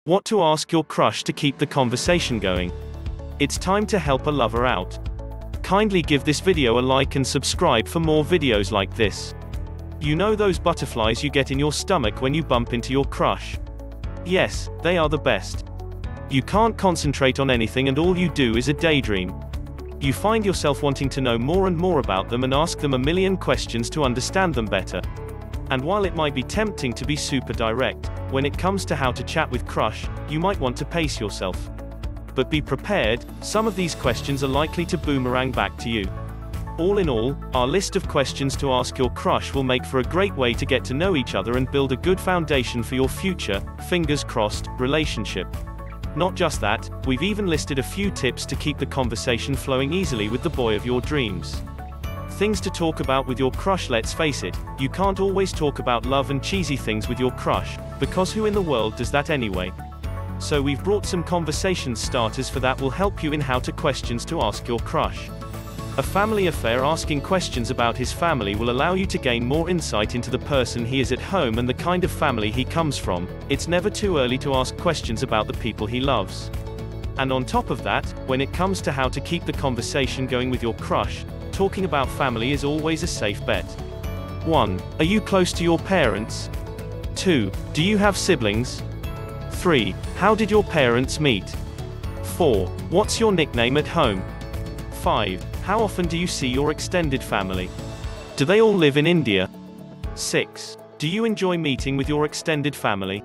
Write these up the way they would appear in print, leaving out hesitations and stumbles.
What to ask your crush to keep the conversation going? It's time to help a lover out. Kindly give this video a like and subscribe for more videos like this. You know those butterflies you get in your stomach when you bump into your crush? Yes, they are the best. You can't concentrate on anything and all you do is a daydream. You find yourself wanting to know more and more about them and ask them a million questions to understand them better. And while it might be tempting to be super direct, when it comes to how to chat with crush, you might want to pace yourself. But be prepared, some of these questions are likely to boomerang back to you. All in all, our list of questions to ask your crush will make for a great way to get to know each other and build a good foundation for your future, fingers crossed, relationship. Not just that, we've even listed a few tips to keep the conversation flowing easily with the boy of your dreams. Things to talk about with your crush. Let's face it, you can't always talk about love and cheesy things with your crush, because who in the world does that anyway? So we've brought some conversation starters for that will help you in how to questions to ask your crush. A family affair. Asking questions about his family will allow you to gain more insight into the person he is at home and the kind of family he comes from. It's never too early to ask questions about the people he loves. And on top of that, when it comes to how to keep the conversation going with your crush, talking about family is always a safe bet. 1. Are you close to your parents? 2. Do you have siblings? 3. How did your parents meet? 4. What's your nickname at home? 5. How often do you see your extended family? Do they all live in India? 6. Do you enjoy meeting with your extended family?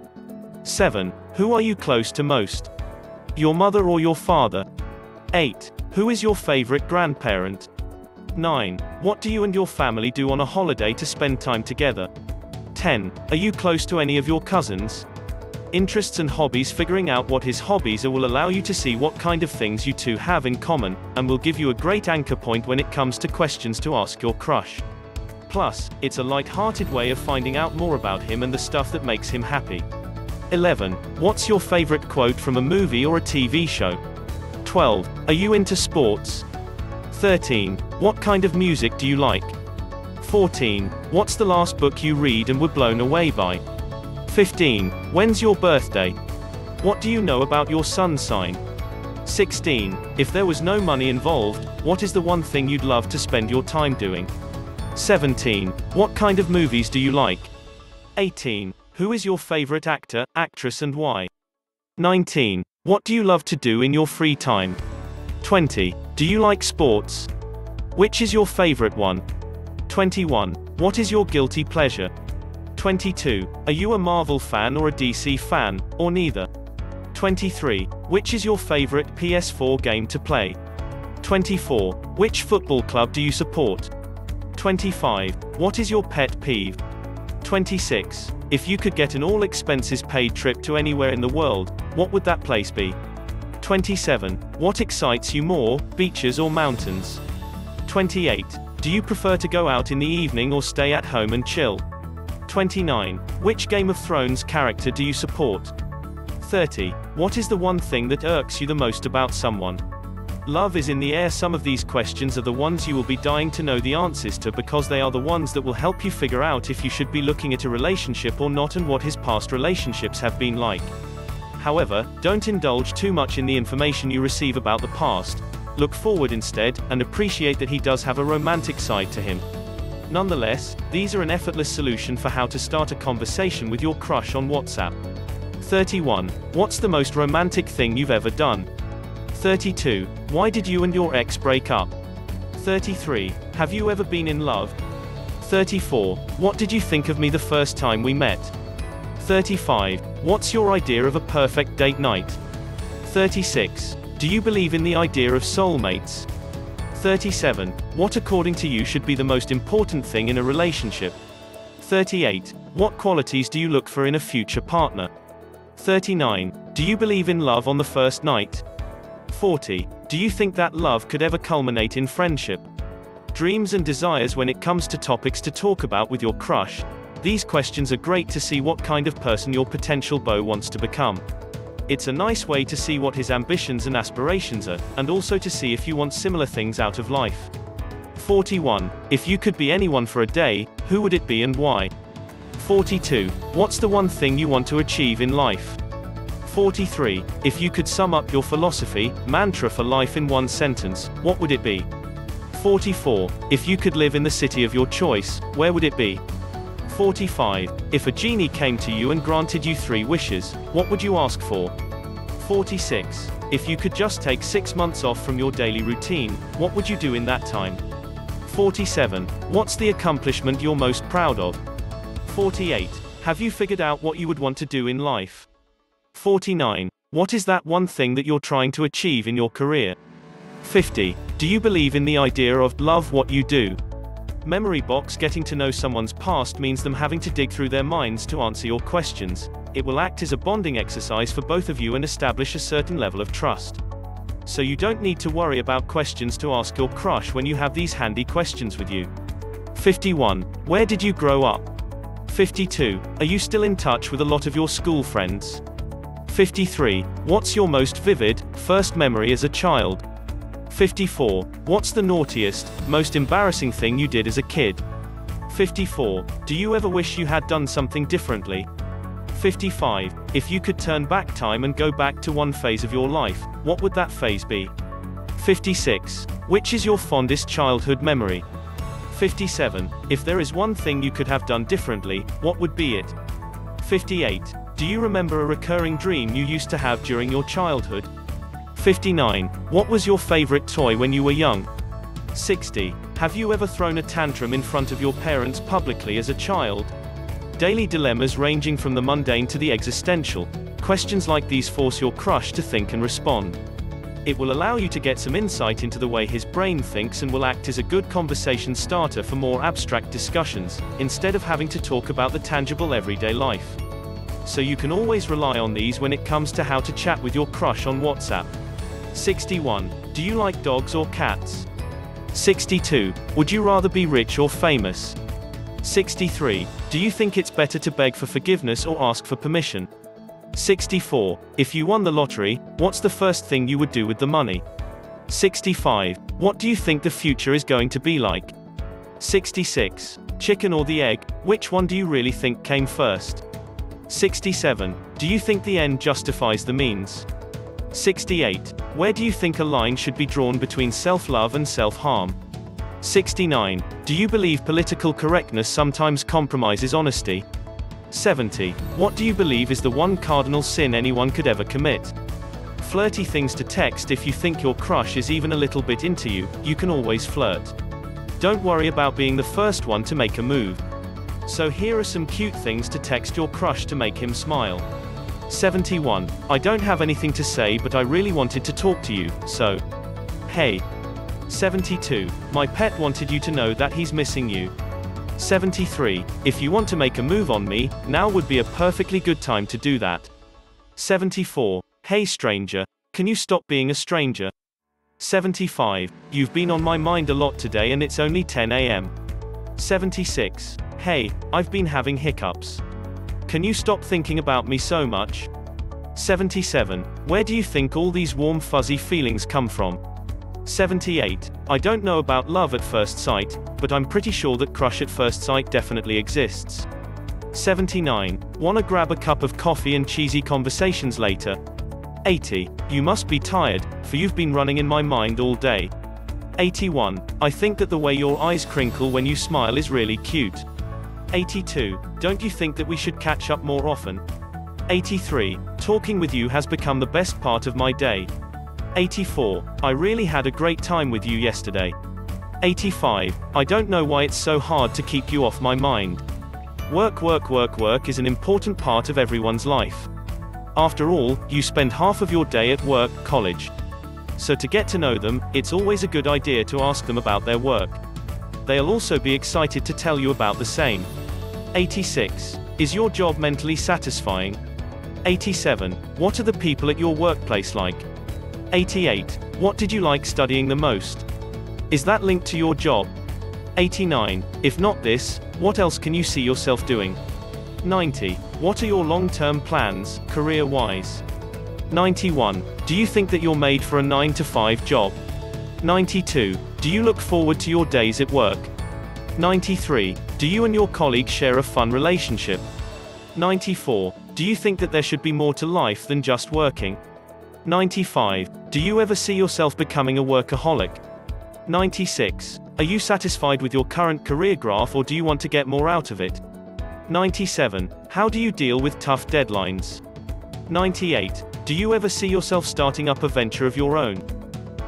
7. Who are you close to most? Your mother or your father? 8. Who is your favorite grandparent? 9. What do you and your family do on a holiday to spend time together? 10. Are you close to any of your cousins? Interests and hobbies. Figuring out what his hobbies are will allow you to see what kind of things you two have in common, and will give you a great anchor point when it comes to questions to ask your crush. Plus, it's a light-hearted way of finding out more about him and the stuff that makes him happy. 11. What's your favorite quote from a movie or a TV show? 12. Are you into sports? 13. What kind of music do you like? 14. What's the last book you read and were blown away by? 15. When's your birthday? What do you know about your sun sign? 16. If there was no money involved, what is the one thing you'd love to spend your time doing? 17. What kind of movies do you like? 18. Who is your favorite actor, actress and why? 19. What do you love to do in your free time? 20. Do you like sports? Which is your favorite one? 21. What is your guilty pleasure? 22. Are you a Marvel fan or a DC fan, or neither? 23. Which is your favorite PS4 game to play? 24. Which football club do you support? 25. What is your pet peeve? 26. If you could get an all-expenses-paid trip to anywhere in the world, what would that place be? 27. What excites you more, beaches or mountains? 28. Do you prefer to go out in the evening or stay at home and chill? 29. Which Game of Thrones character do you support? 30. What is the one thing that irks you the most about someone? Love is in the air. Some of these questions are the ones you will be dying to know the answers to, because they are the ones that will help you figure out if you should be looking at a relationship or not and what his past relationships have been like. However, don't indulge too much in the information you receive about the past. Look forward instead, and appreciate that he does have a romantic side to him. Nonetheless, these are an effortless solution for how to start a conversation with your crush on WhatsApp. 31. What's the most romantic thing you've ever done? 32. Why did you and your ex break up? 33. Have you ever been in love? 34. What did you think of me the first time we met? 35. What's your idea of a perfect date night? 36. Do you believe in the idea of soulmates? 37. What according to you should be the most important thing in a relationship? 38. What qualities do you look for in a future partner? 39. Do you believe in love on the first night? 40. Do you think that love could ever culminate in friendship? Dreams and desires. When it comes to topics to talk about with your crush, these questions are great to see what kind of person your potential beau wants to become. It's a nice way to see what his ambitions and aspirations are, and also to see if you want similar things out of life. 41. If you could be anyone for a day, who would it be and why? 42. What's the one thing you want to achieve in life? 43. If you could sum up your philosophy, mantra for life in one sentence, what would it be? 44. If you could live in the city of your choice, where would it be? 45. If a genie came to you and granted you 3 wishes, what would you ask for? 46. If you could just take 6 months off from your daily routine, what would you do in that time? 47. What's the accomplishment you're most proud of? 48. Have you figured out what you would want to do in life? 49. What is that one thing that you're trying to achieve in your career? 50. Do you believe in the idea of love what you do? Memory box. Getting to know someone's past means them having to dig through their minds to answer your questions. It will act as a bonding exercise for both of you and establish a certain level of trust. So you don't need to worry about questions to ask your crush when you have these handy questions with you. 51. Where did you grow up? 52. Are you still in touch with a lot of your school friends? 53. What's your most vivid, first memory as a child? 54. What's the naughtiest, most embarrassing thing you did as a kid? 54. Do you ever wish you had done something differently? 55. If you could turn back time and go back to one phase of your life, what would that phase be? 56. Which is your fondest childhood memory? 57. If there is one thing you could have done differently, what would be it? 58. Do you remember a recurring dream you used to have during your childhood? 59. What was your favorite toy when you were young? 60. Have you ever thrown a tantrum in front of your parents publicly as a child? Daily dilemmas ranging from the mundane to the existential. Questions like these force your crush to think and respond. It will allow you to get some insight into the way his brain thinks and will act as a good conversation starter for more abstract discussions, instead of having to talk about the tangible everyday life. So you can always rely on these when it comes to how to chat with your crush on WhatsApp. 61. Do you like dogs or cats? 62. Would you rather be rich or famous? 63. Do you think it's better to beg for forgiveness or ask for permission? 64. If you won the lottery, what's the first thing you would do with the money? 65. What do you think the future is going to be like? 66. Chicken or the egg, which one do you really think came first? 67. Do you think the end justifies the means? 68. Where do you think a line should be drawn between self-love and self-harm? 69. Do you believe political correctness sometimes compromises honesty? 70. What do you believe is the one cardinal sin anyone could ever commit? Flirty things to text. If you think your crush is even a little bit into you, you can always flirt. Don't worry about being the first one to make a move. So here are some cute things to text your crush to make him smile. 71. I don't have anything to say but I really wanted to talk to you, so. Hey. 72. My pet wanted you to know that he's missing you. 73. If you want to make a move on me, now would be a perfectly good time to do that. 74. Hey stranger, can you stop being a stranger? 75. You've been on my mind a lot today and it's only 10 a.m. 76. Hey, I've been having hiccups. Can you stop thinking about me so much? 77. Where do you think all these warm fuzzy feelings come from? 78. I don't know about love at first sight, but I'm pretty sure that crush at first sight definitely exists. 79. Wanna grab a cup of coffee and cheesy conversations later? 80. You must be tired, for you've been running in my mind all day. 81. I think that the way your eyes crinkle when you smile is really cute. 82. Don't you think that we should catch up more often? 83. Talking with you has become the best part of my day. 84. I really had a great time with you yesterday. 85. I don't know why it's so hard to keep you off my mind. Work is an important part of everyone's life. After all, you spend half of your day at work, college. So to get to know them, it's always a good idea to ask them about their work. They'll also be excited to tell you about the same. 86. Is your job mentally satisfying? 87. What are the people at your workplace like? 88. What did you like studying the most? Is that linked to your job? 89. If not this, what else can you see yourself doing? 90. What are your long-term plans, career-wise? 91. Do you think that you're made for a 9-to-5 job? 92. Do you look forward to your days at work? 93. Do you and your colleagues share a fun relationship? 94. Do you think that there should be more to life than just working? 95. Do you ever see yourself becoming a workaholic? 96. Are you satisfied with your current career graph, or do you want to get more out of it? 97. How do you deal with tough deadlines? 98. Do you ever see yourself starting up a venture of your own?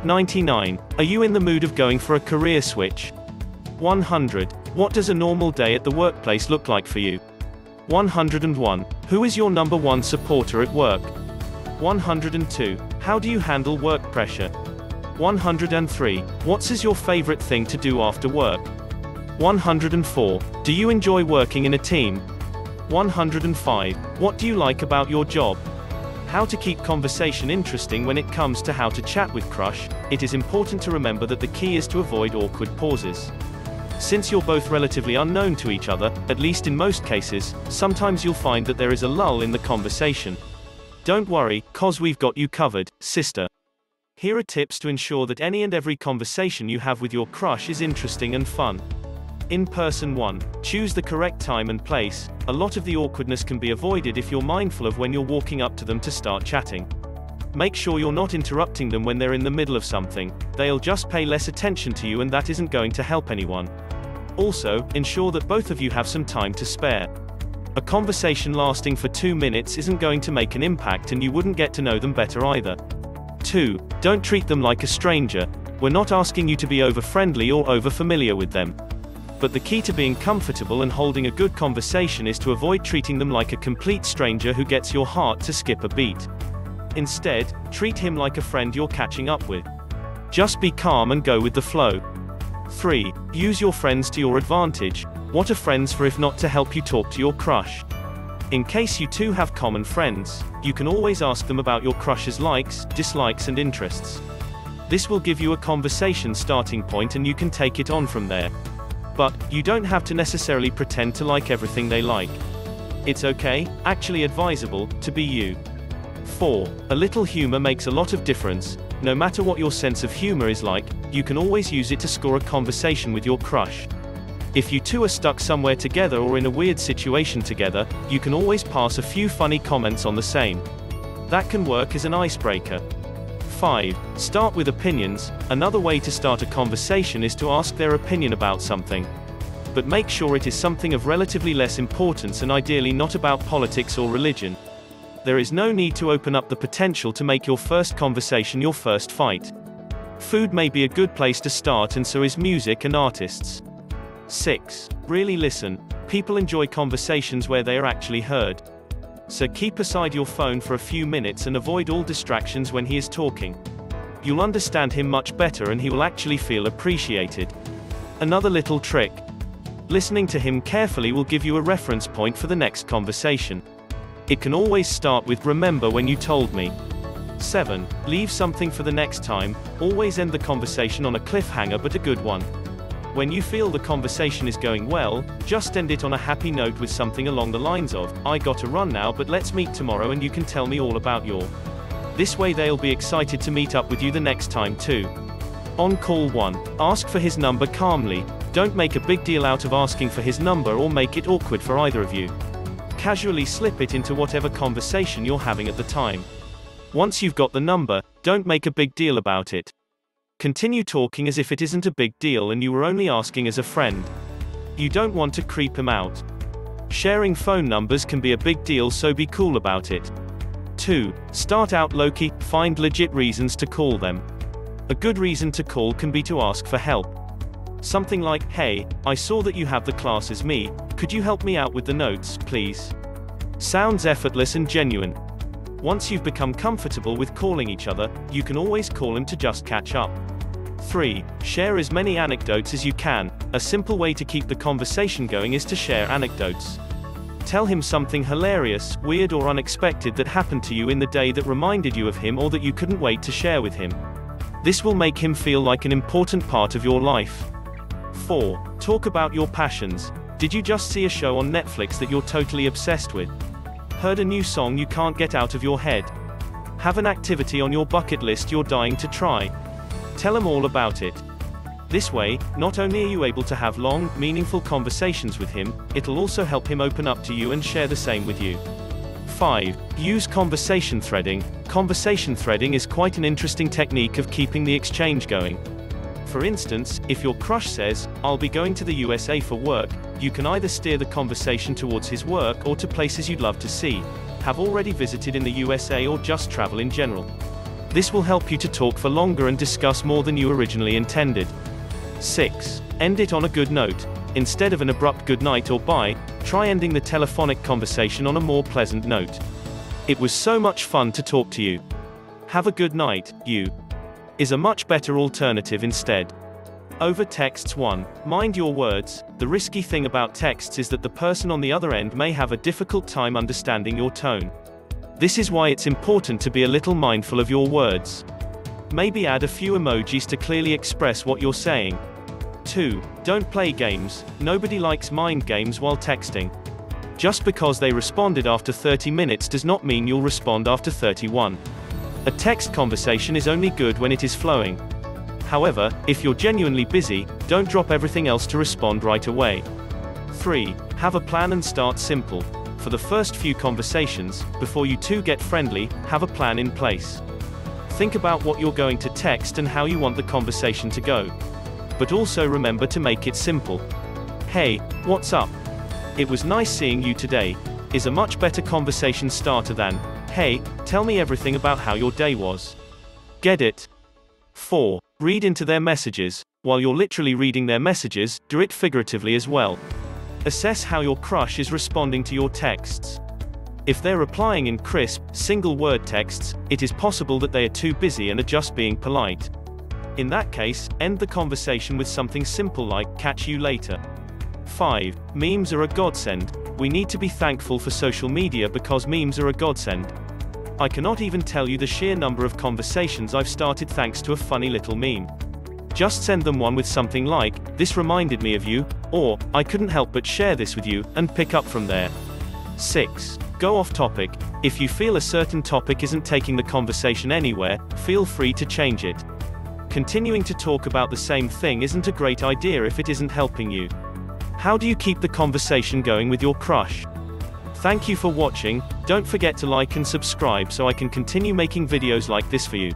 99. Are you in the mood of going for a career switch? 100. What does a normal day at the workplace look like for you? 101. Who is your number one supporter at work? 102. How do you handle work pressure? 103. What is your favorite thing to do after work? 104. Do you enjoy working in a team? 105. What do you like about your job? How to keep conversation interesting. When it comes to how to chat with crush, it is important to remember that the key is to avoid awkward pauses. Since you're both relatively unknown to each other, at least in most cases, sometimes you'll find that there is a lull in the conversation. Don't worry, 'cause we've got you covered, sister. Here are tips to ensure that any and every conversation you have with your crush is interesting and fun. In person 1. Choose the correct time and place. A lot of the awkwardness can be avoided if you're mindful of when you're walking up to them to start chatting. Make sure you're not interrupting them when they're in the middle of something. They'll just pay less attention to you, and that isn't going to help anyone. Also, ensure that both of you have some time to spare. A conversation lasting for 2 minutes isn't going to make an impact, and you wouldn't get to know them better either. 2. Don't treat them like a stranger. We're not asking you to be over-friendly or over-familiar with them. But the key to being comfortable and holding a good conversation is to avoid treating them like a complete stranger who gets your heart to skip a beat. Instead, treat him like a friend you're catching up with. Just be calm and go with the flow. 3. Use your friends to your advantage. What are friends for if not to help you talk to your crush? In case you two have common friends, you can always ask them about your crush's likes, dislikes and interests. This will give you a conversation starting point, and you can take it on from there. But, you don't have to necessarily pretend to like everything they like. It's okay, actually advisable, to be you. 4. A little humor makes a lot of difference. No matter what your sense of humor is like, you can always use it to score a conversation with your crush. If you two are stuck somewhere together or in a weird situation together, you can always pass a few funny comments on the same. That can work as an icebreaker. 5. Start with opinions. Another way to start a conversation is to ask their opinion about something. But make sure it is something of relatively less importance, and ideally not about politics or religion. There is no need to open up the potential to make your first conversation your first fight. Food may be a good place to start, and so is music and artists. 6. Really listen. People enjoy conversations where they are actually heard. So keep aside your phone for a few minutes and avoid all distractions when he is talking. You'll understand him much better, and he will actually feel appreciated. Another little trick. Listening to him carefully will give you a reference point for the next conversation. It can always start with "remember when you told me." 7. Leave something for the next time. Always end the conversation on a cliffhanger, but a good one. When you feel the conversation is going well, just end it on a happy note with something along the lines of, "I gotta run now, but let's meet tomorrow and you can tell me all about your..." This way they'll be excited to meet up with you the next time too. On call 1. Ask for his number calmly. Don't make a big deal out of asking for his number or make it awkward for either of you. Casually slip it into whatever conversation you're having at the time. Once you've got the number, don't make a big deal about it. Continue talking as if it isn't a big deal and you were only asking as a friend. You don't want to creep him out. Sharing phone numbers can be a big deal, so be cool about it. 2. Start out low-key. Find legit reasons to call them. A good reason to call can be to ask for help. Something like, "Hey, I saw that you have the class as me. Could you help me out with the notes, please?" Sounds effortless and genuine. Once you've become comfortable with calling each other, you can always call him to just catch up. 3. Share as many anecdotes as you can. A simple way to keep the conversation going is to share anecdotes. Tell him something hilarious, weird or unexpected that happened to you in the day that reminded you of him or that you couldn't wait to share with him. This will make him feel like an important part of your life. 4. Talk about your passions. Did you just see a show on Netflix that you're totally obsessed with? Heard a new song you can't get out of your head? Have an activity on your bucket list you're dying to try? Tell him all about it. This way, not only are you able to have long, meaningful conversations with him, it'll also help him open up to you and share the same with you. 5. Use conversation threading. Conversation threading is quite an interesting technique of keeping the exchange going. For instance, if your crush says, "I'll be going to the USA for work," you can either steer the conversation towards his work or to places you'd love to see, have already visited in the USA, or just travel in general. This will help you to talk for longer and discuss more than you originally intended. 6. End it on a good note. Instead of an abrupt good night or bye, try ending the telephonic conversation on a more pleasant note. "It was so much fun to talk to you. Have a good night, you," is a much better alternative instead. Over texts. 1. Mind your words. The risky thing about texts is that the person on the other end may have a difficult time understanding your tone. This is why it's important to be a little mindful of your words. Maybe add a few emojis to clearly express what you're saying. 2. Don't play games. Nobody likes mind games while texting. Just because they responded after 30 minutes does not mean you'll respond after 31. A text conversation is only good when it is flowing. However, if you're genuinely busy, don't drop everything else to respond right away. 3. Have a plan and start simple. For the first few conversations, before you two get friendly, have a plan in place. Think about what you're going to text and how you want the conversation to go. But also remember to make it simple. "Hey, what's up? It was nice seeing you today," is a much better conversation starter than, "Hey, tell me everything about how your day was." Get it? 4. Read into their messages. While you're literally reading their messages, do it figuratively as well. Assess how your crush is responding to your texts. If they're replying in crisp, single-word texts, it is possible that they are too busy and are just being polite. In that case, end the conversation with something simple like, "Catch you later." 5. Memes are a godsend. We need to be thankful for social media because memes are a godsend. I cannot even tell you the sheer number of conversations I've started thanks to a funny little meme. Just send them one with something like, "This reminded me of you," or, "I couldn't help but share this with you," and pick up from there. 6. Go off topic. If you feel a certain topic isn't taking the conversation anywhere, feel free to change it. Continuing to talk about the same thing isn't a great idea if it isn't helping you. How do you keep the conversation going with your crush? Thank you for watching. Don't forget to like and subscribe so I can continue making videos like this for you.